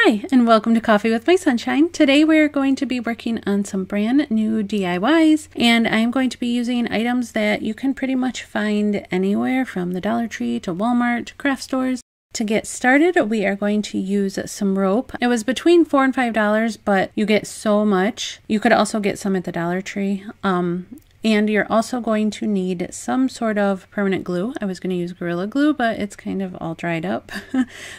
Hi, and welcome to Coffee with My Sunshine. Today we're going to be working on some brand new DIYs, and I'm going to be using items that you can pretty much find anywhere from the Dollar Tree to Walmart to craft stores. To get started, we are going to use some rope. It was between $4 and $5, but you get so much. You could also get some at the Dollar Tree. And you're also going to need some sort of permanent glue. I was going to use Gorilla Glue, but it's kind of all dried up.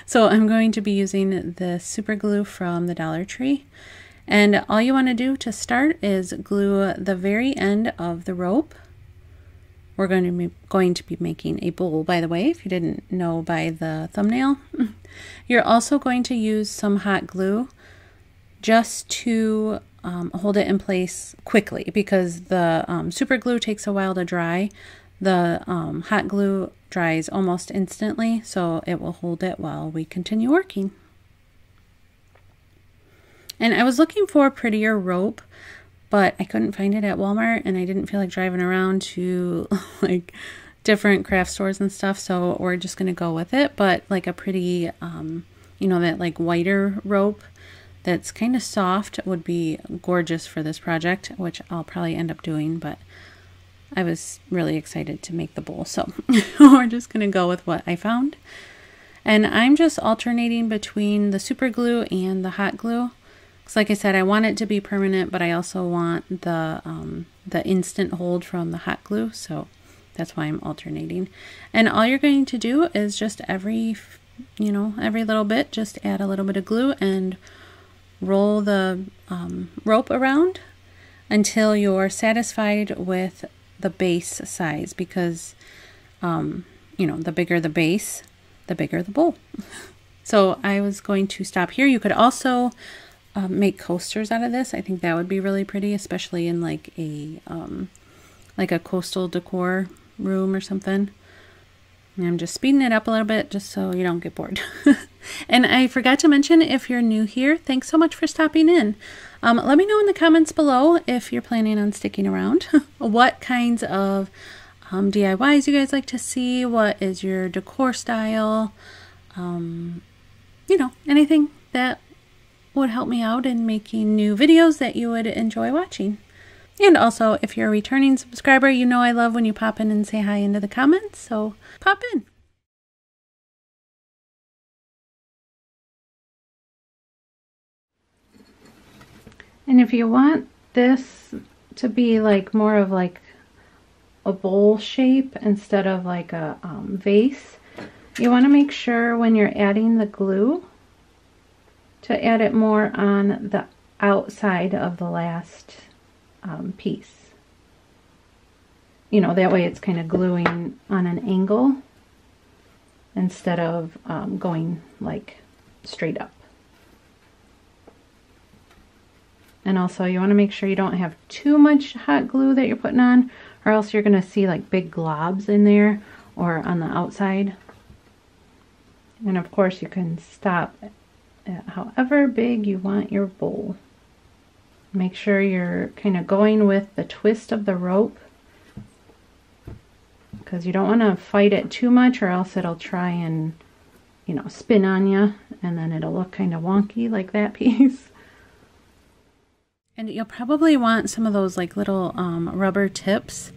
So I'm going to be using the super glue from the Dollar Tree. And all you want to do to start is glue the very end of the rope. We're going to be making a bowl, by the way, if you didn't know by the thumbnail. You're also going to use some hot glue just to hold it in place quickly, because the super glue takes a while to dry. The hot glue dries almost instantly, so it will hold it while we continue working. And I was looking for prettier rope, but I couldn't find it at Walmart, and I didn't feel like driving around to like different craft stores and stuff, so we're just gonna go with it. But like a pretty you know, that like whiter rope that's kind of soft would be gorgeous for this project, which I'll probably end up doing, but I was really excited to make the bowl, so we're just going to go with what I found. And I'm just alternating between the super glue and the hot glue, because like I said, I want it to be permanent, but I also want the instant hold from the hot glue, so that's why I'm alternating. And all you're going to do is just every little bit, just add a little bit of glue and roll the rope around until you're satisfied with the base size, because you know, the bigger the base, the bigger the bowl. So I was going to stop here. You could also make coasters out of this. I think that would be really pretty, especially in like a coastal decor room or something. And I'm just speeding it up a little bit just so you don't get bored. And I forgot to mention, if you're new here, thanks so much for stopping in. Let me know in the comments below if you're planning on sticking around. What kinds of DIYs you guys like to see. What is your decor style? You know, anything that would help me out in making new videos that you would enjoy watching. And also, if you're a returning subscriber, you know I love when you pop in and say hi into the comments, so pop in. And if you want this to be like more of like a bowl shape instead of like a vase, you want to make sure when you're adding the glue to add it more on the outside of the last piece. You know, that way it's kind of gluing on an angle instead of going like straight up. And also you want to make sure you don't have too much hot glue that you're putting on, or else you're going to see like big globs in there or on the outside. And of course you can stop at however big you want your bowl. Make sure you're kind of going with the twist of the rope, because you don't want to fight it too much, or else it'll try and, you know, spin on you, and then it'll look kind of wonky like that piece. And you'll probably want some of those like little rubber tips,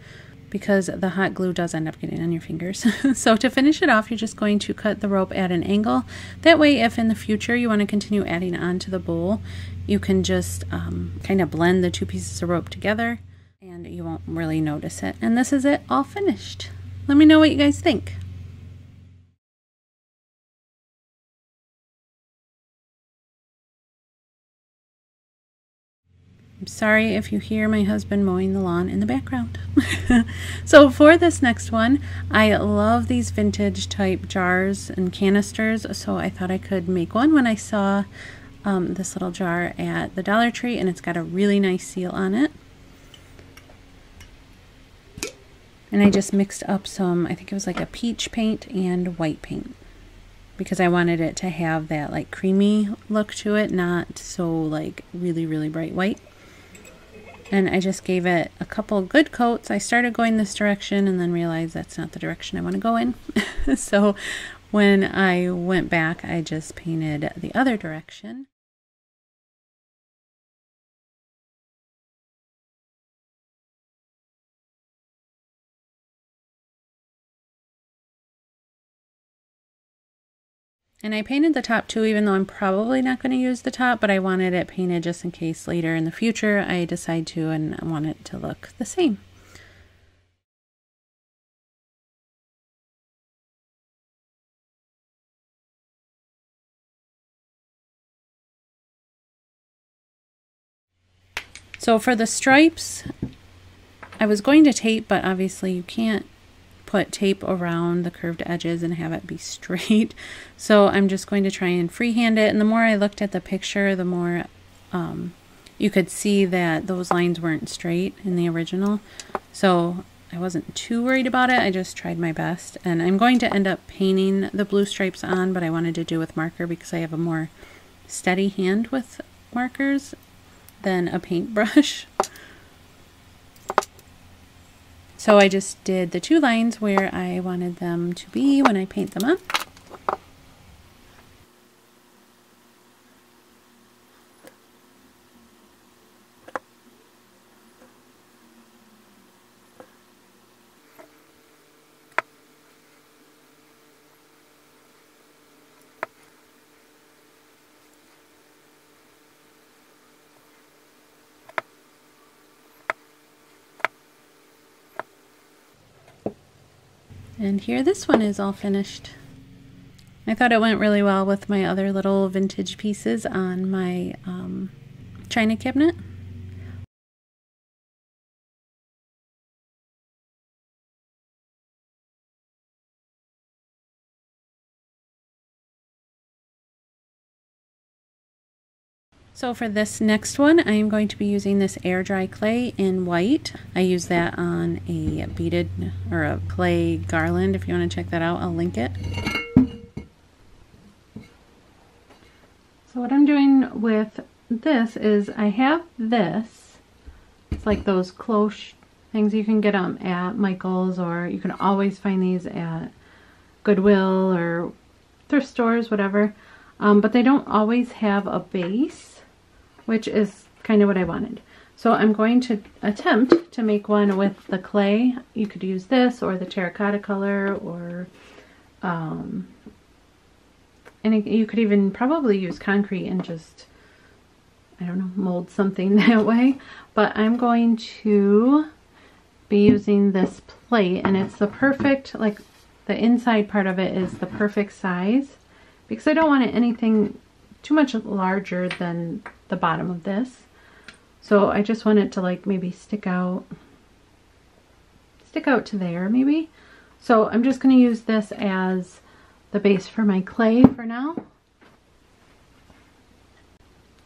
because the hot glue does end up getting on your fingers. So to finish it off, you're just going to cut the rope at an angle. That way, if in the future you want to continue adding on to the bowl, you can just kind of blend the two pieces of rope together and you won't really notice it. And this is it all finished. Let me know what you guys think. I'm sorry if you hear my husband mowing the lawn in the background. So for this next one, I love these vintage type jars and canisters, so I thought I could make one when I saw this little jar at the Dollar Tree, and it's got a really nice seal on it. And I just mixed up some, I think it was like a peach paint and white paint, because I wanted it to have that like creamy look to it, not so like really, really bright white. And I just gave it a couple good coats. I started going this direction and then realized that's not the direction I want to go in. So when I went back, I just painted the other direction. And I painted the top too, even though I'm probably not going to use the top, but I wanted it painted just in case later in the future I decide to and I want it to look the same. So for the stripes, I was going to tape, but obviously you can't put tape around the curved edges and have it be straight. So I'm just going to try and freehand it. And the more I looked at the picture, the more you could see that those lines weren't straight in the original. So I wasn't too worried about it. I just tried my best. And I'm going to end up painting the blue stripes on, but I wanted to do with marker because I have a more steady hand with markers than a paintbrush. So I just did the 2 lines where I wanted them to be when I paint them on. And here this one is all finished. I thought it went really well with my other little vintage pieces on my china cabinet. So for this next one, I am going to be using this air dry clay in white. I use that on a beaded or a clay garland. If you want to check that out, I'll link it. So what I'm doing with this is I have this. It's like those cloche things you can get them at Michael's, or you can always find these at Goodwill or thrift stores, whatever. But they don't always have a base, which is kind of what I wanted. So I'm going to attempt to make one with the clay. You could use this or the terracotta color, or and you could even probably use concrete and just, I don't know, mold something that way. But I'm going to be using this plate, and it's the perfect, like the inside part of it is the perfect size, because I don't want it anything too much larger than the bottom of this. So I just want it to like maybe stick out to there maybe. So I'm just going to use this as the base for my clay for now.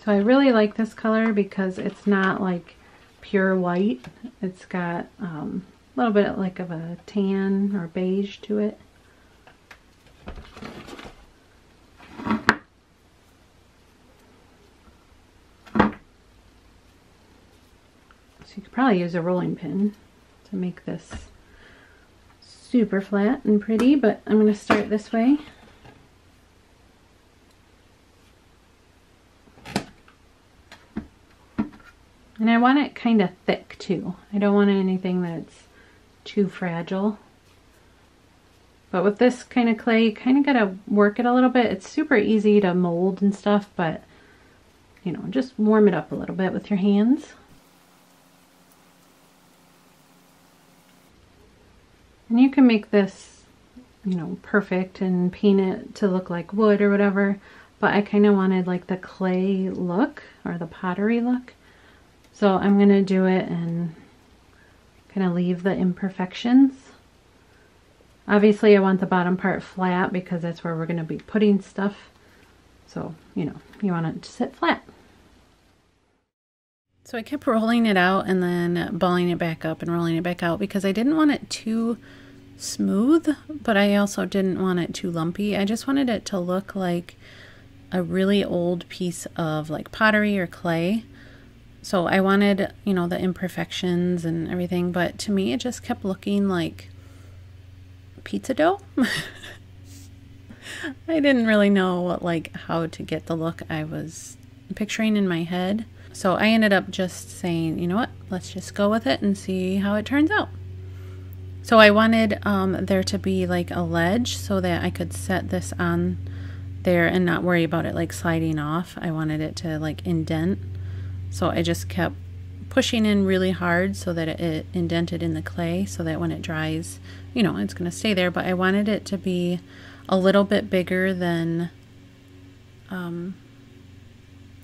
So I really like this color because it's not like pure white. It's got a little bit like of a tan or beige to it. You could probably use a rolling pin to make this super flat and pretty, but I'm going to start this way. And I want it kind of thick too. I don't want anything that's too fragile. But with this kind of clay, you kind of got to work it a little bit. It's super easy to mold and stuff, but you know, just warm it up a little bit with your hands. And you can make this, you know, perfect and paint it to look like wood or whatever, but I kind of wanted like the clay look or the pottery look. So I'm going to do it and kind of leave the imperfections. Obviously I want the bottom part flat because that's where we're going to be putting stuff. So, you know, you want it to sit flat. So I kept rolling it out and then balling it back up and rolling it back out because I didn't want it too smooth, but I also didn't want it too lumpy. I just wanted it to look like a really old piece of like pottery or clay. So I wanted, you know, the imperfections and everything, but to me it just kept looking like pizza dough. I didn't really know like how to get the look I was picturing in my head. So I ended up just saying, you know what, let's just go with it and see how it turns out. So I wanted there to be like a ledge so that I could set this on there and not worry about it like sliding off. I wanted it to like indent. So I just kept pushing in really hard so that it indented in the clay so that when it dries, you know, it's going to stay there. But I wanted it to be a little bit bigger than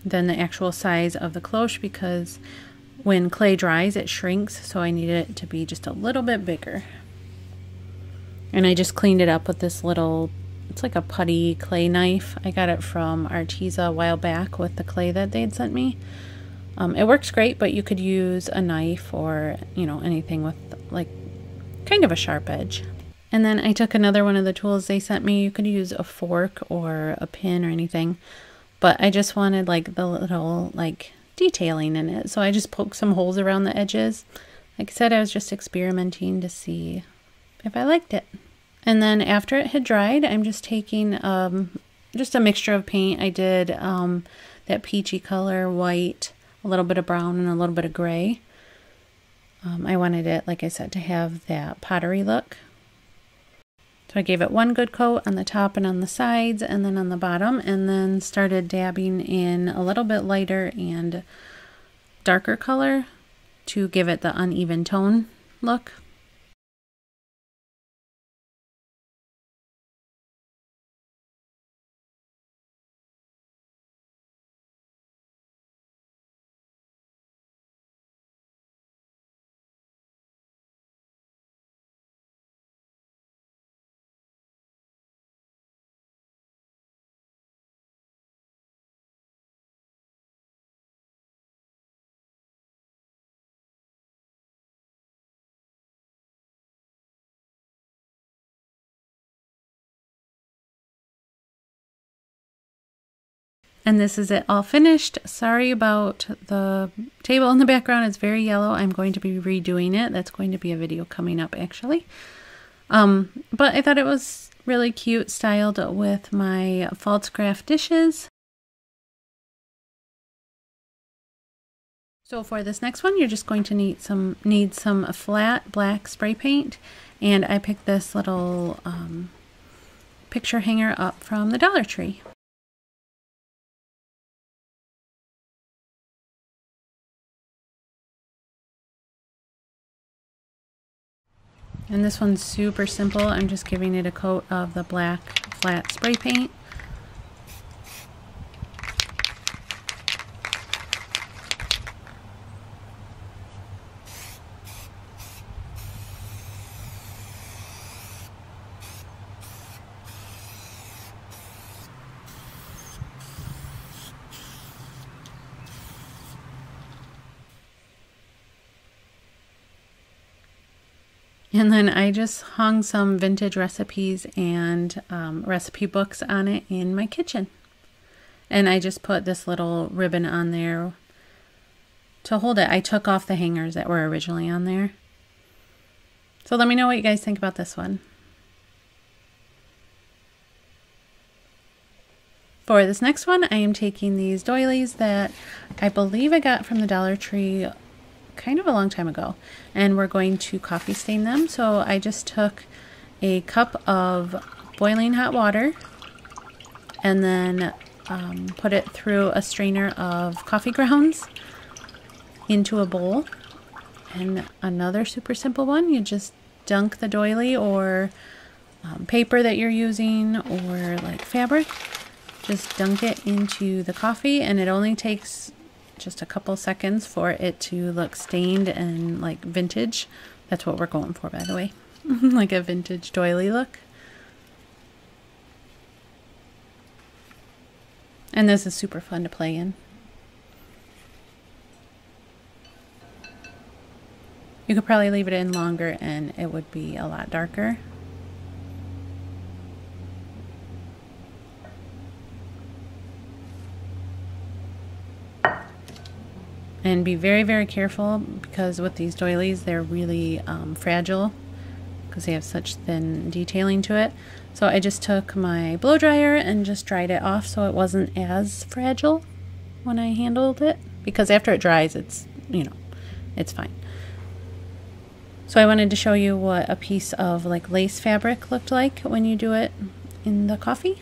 the actual size of the cloche, because when clay dries it shrinks, so I needed it to be just a little bit bigger. And I just cleaned it up with this little, it's like a putty clay knife. I got it from Arteza a while back with the clay that they'd sent me. It works great, but you could use a knife or, you know, anything with like kind of a sharp edge. And then I took another one of the tools they sent me. You could use a fork or a pin or anything, but I just wanted like the little like detailing in it. So I just poked some holes around the edges. Like I said, I was just experimenting to see if I liked it. And then after it had dried, I'm just taking just a mixture of paint. I did that peachy color, white, a little bit of brown, and a little bit of gray. I wanted it, like I said, to have that pottery look. So I gave it one good coat on the top and on the sides and then on the bottom, and then started dabbing in a little bit lighter and darker color to give it the uneven tone look. And this is it all finished. Sorry about the table in the background. It's very yellow. I'm going to be redoing it. That's going to be a video coming up actually. But I thought it was really cute, styled with my false craft dishes. So for this next one, you're just going to need some flat black spray paint. And I picked this little picture hanger up from the Dollar Tree. And this one's super simple. I'm just giving it a coat of the black flat spray paint. And then I just hung some vintage recipes and recipe books on it in my kitchen. And I just put this little ribbon on there to hold it. I took off the hangers that were originally on there. So let me know what you guys think about this one. For this next one, I am taking these doilies that I believe I got from the Dollar Tree kind of a long time ago, and we're going to coffee stain them. So I just took a cup of boiling hot water and then put it through a strainer of coffee grounds into a bowl. And another super simple one, you just dunk the doily or paper that you're using or like fabric, just dunk it into the coffee, and it only takes just a couple seconds for it to look stained and like vintage. That's what we're going for, by the way. Like a vintage doily look. And this is super fun to play in. You could probably leave it in longer and it would be a lot darker. And be very, very careful, because with these doilies, they're really fragile because they have such thin detailing to it. So I just took my blow dryer and just dried it off so it wasn't as fragile when I handled it, because after it dries, it's, you know, it's fine. So I wanted to show you what a piece of like lace fabric looked like when you do it in the coffee.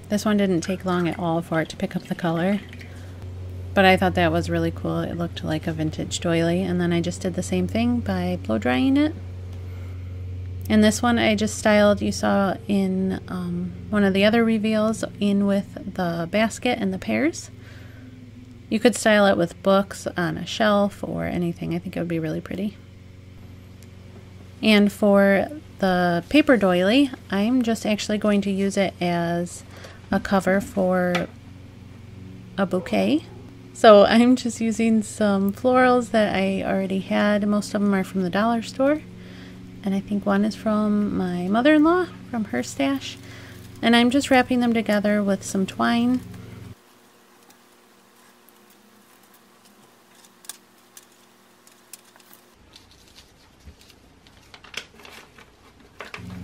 This one didn't take long at all for it to pick up the color, but I thought that was really cool. It looked like a vintage doily, and then I just did the same thing by blow drying it. And this one I just styled, you saw in one of the other reveals, in with the basket and the pears. You could style it with books on a shelf or anything. I think it would be really pretty. And for the paper doily, I'm just actually going to use it as a cover for a bouquet. So I'm just using some florals that I already had. Most of them are from the dollar store. And I think one is from my mother-in-law, from her stash. And I'm just wrapping them together with some twine.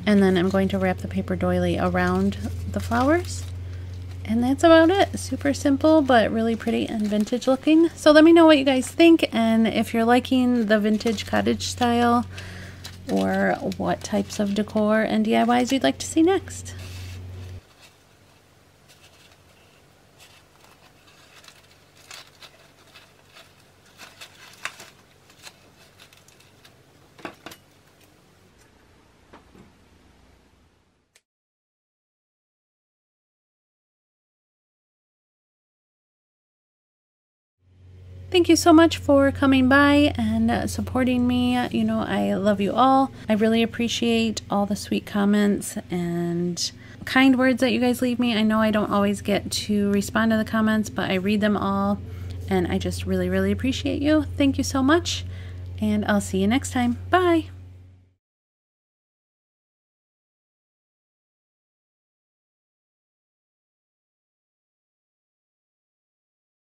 And then I'm going to wrap the paper doily around the flowers. And that's about it. Super simple, but really pretty and vintage looking. So let me know what you guys think, and if you're liking the vintage cottage style, or what types of decor and DIYs you'd like to see next. Thank you so much for coming by and supporting me. You know, I love you all. I really appreciate all the sweet comments and kind words that you guys leave me. I know I don't always get to respond to the comments, but I read them all, and I just really, really appreciate you. Thank you so much, and I'll see you next time. Bye!